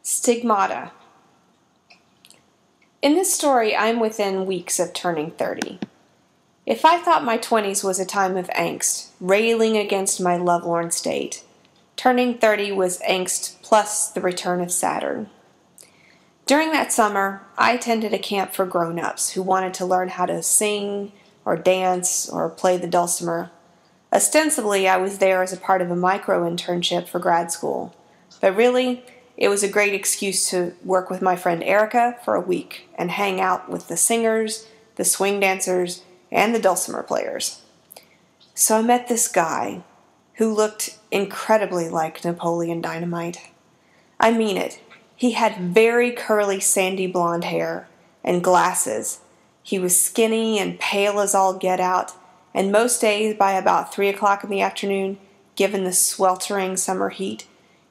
Stigmata. In this story, I'm within weeks of turning 30. If I thought my 20s was a time of angst, railing against my lovelorn state, turning 30 was angst plus the return of Saturn. During that summer, I attended a camp for grown-ups who wanted to learn how to sing or dance or play the dulcimer. Ostensibly, I was there as a part of a micro-internship for grad school, but really, it was a great excuse to work with my friend Erica for a week and hang out with the singers, the swing dancers, and the dulcimer players. So I met this guy who looked incredibly like Napoleon Dynamite. I mean it. He had very curly sandy blonde hair and glasses. He was skinny and pale as all get out, and most days by about 3 o'clock in the afternoon, given the sweltering summer heat,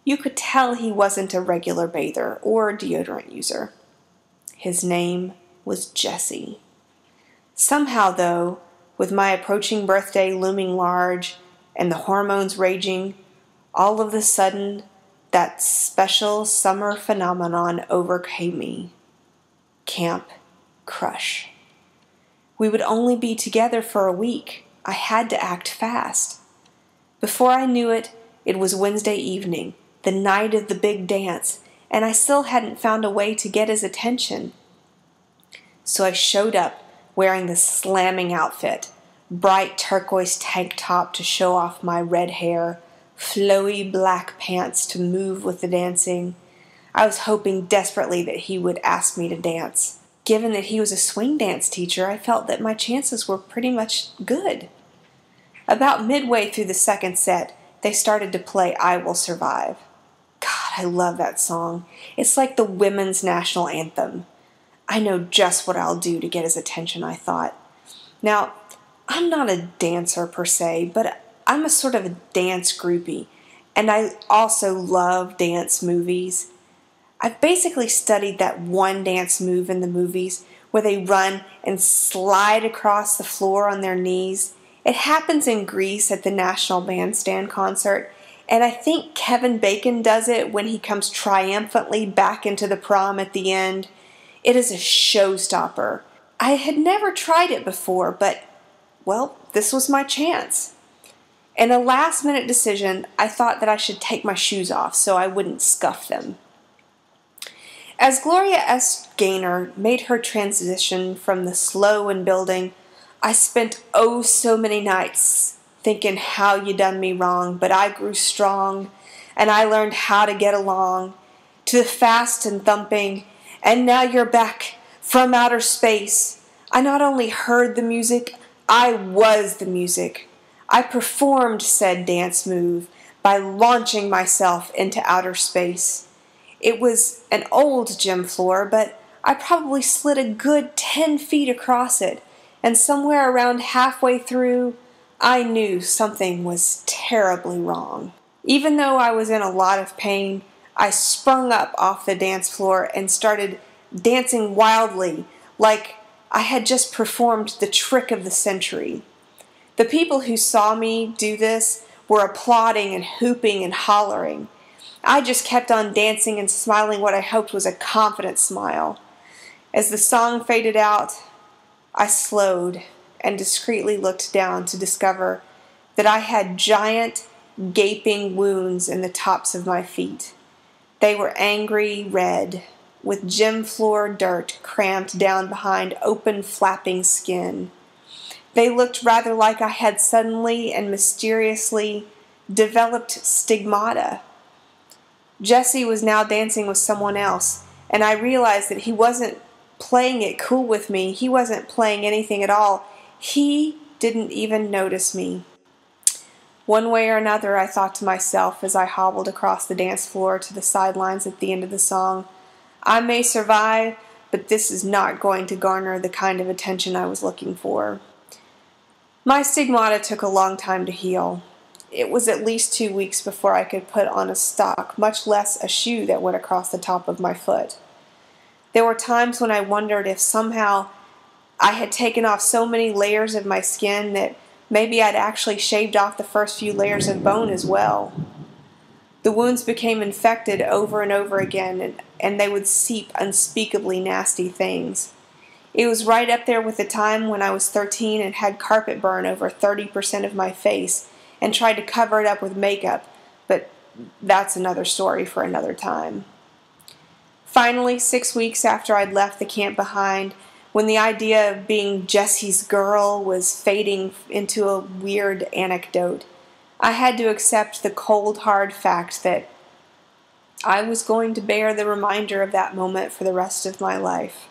you could tell he wasn't a regular bather or a deodorant user. His name was Jesse. Somehow, though, with my approaching birthday looming large and the hormones raging, all of a sudden, that special summer phenomenon overcame me. Camp crush. We would only be together for a week. I had to act fast. Before I knew it, it was Wednesday evening, the night of the big dance, and I still hadn't found a way to get his attention. So I showed up wearing this slamming outfit, bright turquoise tank top to show off my red hair, flowy black pants to move with the dancing. I was hoping desperately that he would ask me to dance. Given that he was a swing dance teacher, I felt that my chances were pretty much good. About midway through the second set, they started to play I Will Survive. God, I love that song. It's like the women's national anthem. I know just what I'll do to get his attention, I thought. Now, I'm not a dancer per se, but I'm a sort of a dance groupie, and I also love dance movies. I've basically studied that one dance move in the movies where they run and slide across the floor on their knees. It happens in Greece at the National Bandstand concert, and I think Kevin Bacon does it when he comes triumphantly back into the prom at the end. It is a showstopper. I had never tried it before, but, well, this was my chance. In a last-minute decision, I thought that I should take my shoes off so I wouldn't scuff them. As Gloria S. Gaynor made her transition from the slow and building, I spent oh so many nights thinking how you done me wrong, but I grew strong, and I learned how to get along, to the fast and thumping, and now you're back from outer space. I not only heard the music, I was the music. I performed said dance move by launching myself into outer space. It was an old gym floor, but I probably slid a good 10 feet across it, and somewhere around halfway through, I knew something was terribly wrong. Even though I was in a lot of pain, I sprung up off the dance floor and started dancing wildly, like I had just performed the trick of the century. The people who saw me do this were applauding and hooping and hollering. I just kept on dancing and smiling what I hoped was a confident smile. As the song faded out, I slowed and discreetly looked down to discover that I had giant, gaping wounds in the tops of my feet. They were angry red, with gym floor dirt cramped down behind open, flapping skin. They looked rather like I had suddenly and mysteriously developed stigmata. Jesse was now dancing with someone else, and I realized that he wasn't playing it cool with me. He wasn't playing anything at all. He didn't even notice me. One way or another, I thought to myself as I hobbled across the dance floor to the sidelines at the end of the song, I may survive, but this is not going to garner the kind of attention I was looking for. My stigmata took a long time to heal. It was at least 2 weeks before I could put on a sock, much less a shoe that went across the top of my foot. There were times when I wondered if somehow I had taken off so many layers of my skin that maybe I'd actually shaved off the first few layers of bone as well. The wounds became infected over and over again, and and they would seep unspeakably nasty things. It was right up there with the time when I was 13 and had carpet burn over 30% of my face and tried to cover it up with makeup, but that's another story for another time. Finally, 6 weeks after I'd left the camp behind, when the idea of being Jesse's girl was fading into a weird anecdote, I had to accept the cold, hard fact that I was going to bear the reminder of that moment for the rest of my life.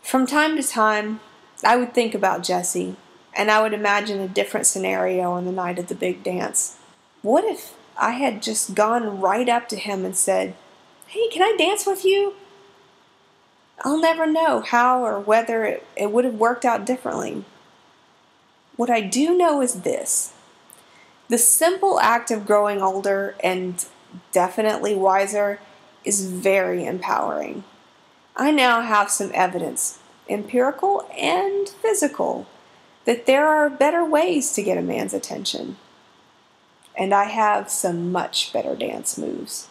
From time to time, I would think about Jesse, and I would imagine a different scenario on the night of the big dance. What if I had just gone right up to him and said, "Hey, can I dance with you?" I'll never know how or whether it would have worked out differently. What I do know is this. The simple act of growing older and definitely wiser is very empowering. I now have some evidence, empirical and physical, that there are better ways to get a man's attention. And I have some much better dance moves.